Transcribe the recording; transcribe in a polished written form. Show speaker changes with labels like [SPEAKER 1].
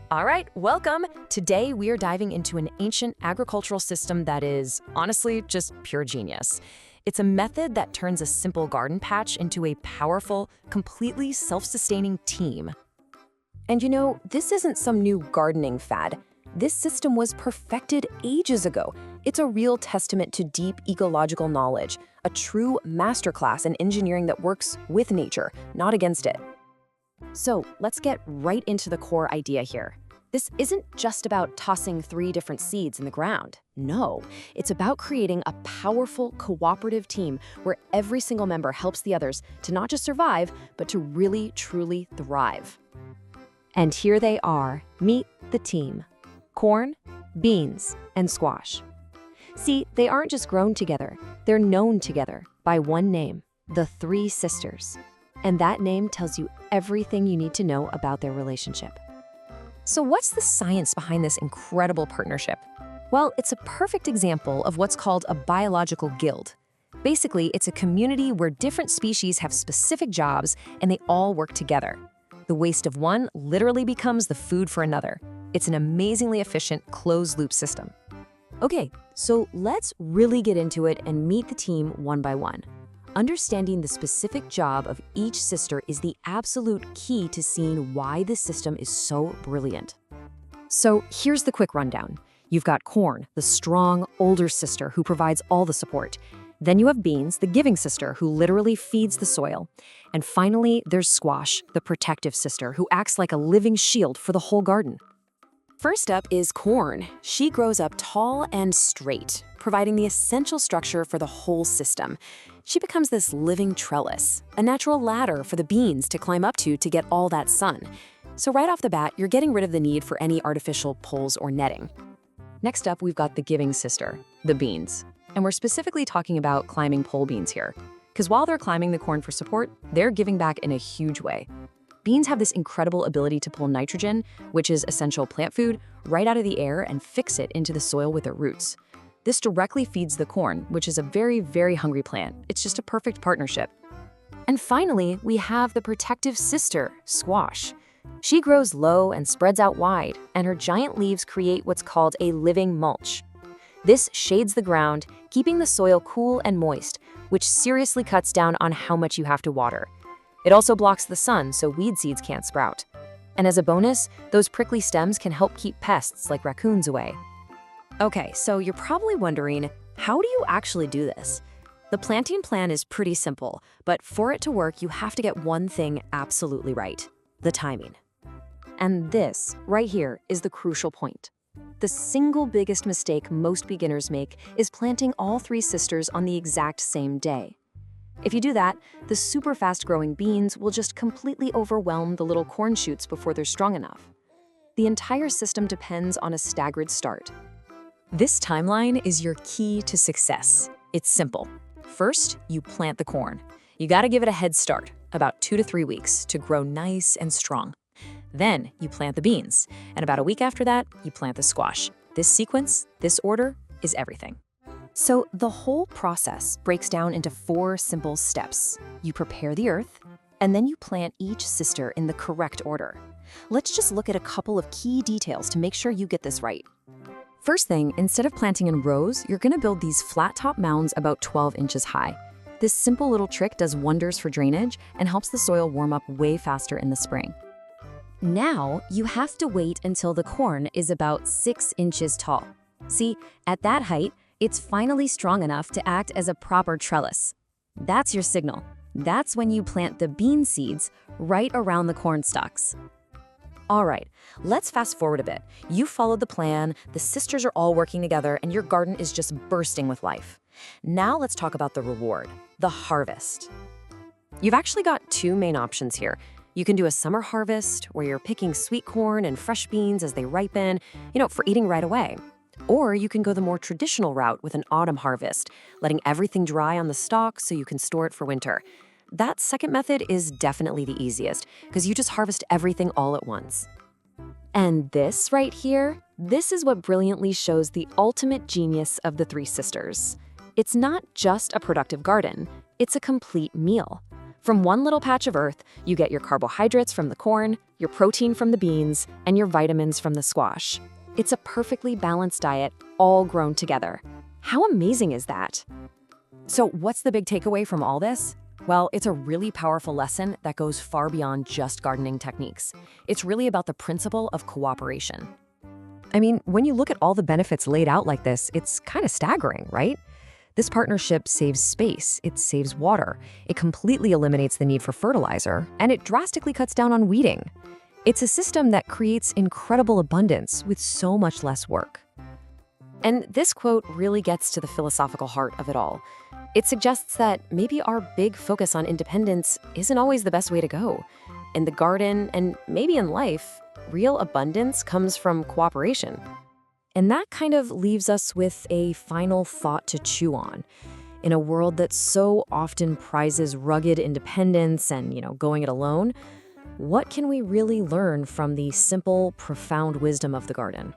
[SPEAKER 1] All right, welcome. Today we are diving into an ancient agricultural system that is, honestly, just pure genius. It's a method that turns a simple garden patch into a powerful, completely self-sustaining team. And you know, this isn't some new gardening fad. This system was perfected ages ago. It's a real testament to deep ecological knowledge, a true masterclass in engineering that works with nature, not against it. So let's get right into the core idea here. This isn't just about tossing 3 different seeds in the ground. No, it's about creating a powerful cooperative team where every single member helps the others to not just survive, but to really, truly thrive. And here they are. Meet the team. Corn, beans, and squash. See, they aren't just grown together. They're known together by one name, the 3 sisters. And that name tells you everything you need to know about their relationship. So what's the science behind this incredible partnership? Well, it's a perfect example of what's called a biological guild. Basically, it's a community where different species have specific jobs and they all work together. The waste of one literally becomes the food for another. It's an amazingly efficient closed-loop system. Okay, so let's really get into it and meet the team one by one. Understanding the specific job of each sister is the absolute key to seeing why this system is so brilliant. So here's the quick rundown. You've got corn, the strong, older sister who provides all the support. Then you have beans, the giving sister who literally feeds the soil. And finally, there's squash, the protective sister who acts like a living shield for the whole garden. First up is corn. She grows up tall and straight, providing the essential structure for the whole system. She becomes this living trellis, a natural ladder for the beans to climb up to get all that sun. So right off the bat, you're getting rid of the need for any artificial poles or netting. Next up, we've got the giving sister, the beans. And we're specifically talking about climbing pole beans here. Because while they're climbing the corn for support, they're giving back in a huge way. Beans have this incredible ability to pull nitrogen, which is essential plant food, right out of the air and fix it into the soil with their roots. This directly feeds the corn, which is a very, very hungry plant. It's just a perfect partnership. And finally, we have the protective sister, squash. She grows low and spreads out wide, and her giant leaves create what's called a living mulch. This shades the ground, keeping the soil cool and moist, which seriously cuts down on how much you have to water. It also blocks the sun so weed seeds can't sprout. And as a bonus, those prickly stems can help keep pests like raccoons away. Okay, so you're probably wondering, how do you actually do this? The planting plan is pretty simple, but for it to work, you have to get one thing absolutely right: the timing. And this, right here, is the crucial point. The single biggest mistake most beginners make is planting all 3 sisters on the exact same day. If you do that, the super fast-growing beans will just completely overwhelm the little corn shoots before they're strong enough. The entire system depends on a staggered start. This timeline is your key to success. It's simple. First, you plant the corn. You gotta give it a head start, about 2 to 3 weeks, to grow nice and strong. Then you plant the beans, and about a week after that, you plant the squash. This sequence, this order, is everything. So the whole process breaks down into 4 simple steps. You prepare the earth, and then you plant each sister in the correct order. Let's just look at a couple of key details to make sure you get this right. First thing, instead of planting in rows, you're gonna build these flat-top mounds about 12 inches high. This simple little trick does wonders for drainage and helps the soil warm up way faster in the spring. Now, you have to wait until the corn is about 6 inches tall. See, at that height, it's finally strong enough to act as a proper trellis. That's your signal. That's when you plant the bean seeds right around the corn stalks. All right, let's fast forward a bit. You followed the plan, the sisters are all working together, and your garden is just bursting with life. Now let's talk about the reward, the harvest. You've actually got 2 main options here. You can do a summer harvest, where you're picking sweet corn and fresh beans as they ripen, for eating right away. Or you can go the more traditional route with an autumn harvest, letting everything dry on the stalk so you can store it for winter. That second method is definitely the easiest, because you just harvest everything all at once. And this right here, this is what brilliantly shows the ultimate genius of the 3 sisters. It's not just a productive garden, it's a complete meal. From one little patch of earth, you get your carbohydrates from the corn, your protein from the beans, and your vitamins from the squash. It's a perfectly balanced diet, all grown together. How amazing is that? So what's the big takeaway from all this? Well, it's a really powerful lesson that goes far beyond just gardening techniques. It's really about the principle of cooperation. I mean, when you look at all the benefits laid out like this, it's kind of staggering, right? This partnership saves space, it saves water, it completely eliminates the need for fertilizer, and it drastically cuts down on weeding. It's a system that creates incredible abundance with so much less work. And this quote really gets to the philosophical heart of it all. It suggests that maybe our big focus on independence isn't always the best way to go. In the garden, and maybe in life, real abundance comes from cooperation. And that kind of leaves us with a final thought to chew on. In a world that so often prizes rugged independence and, going it alone, what can we really learn from the simple, profound wisdom of the garden?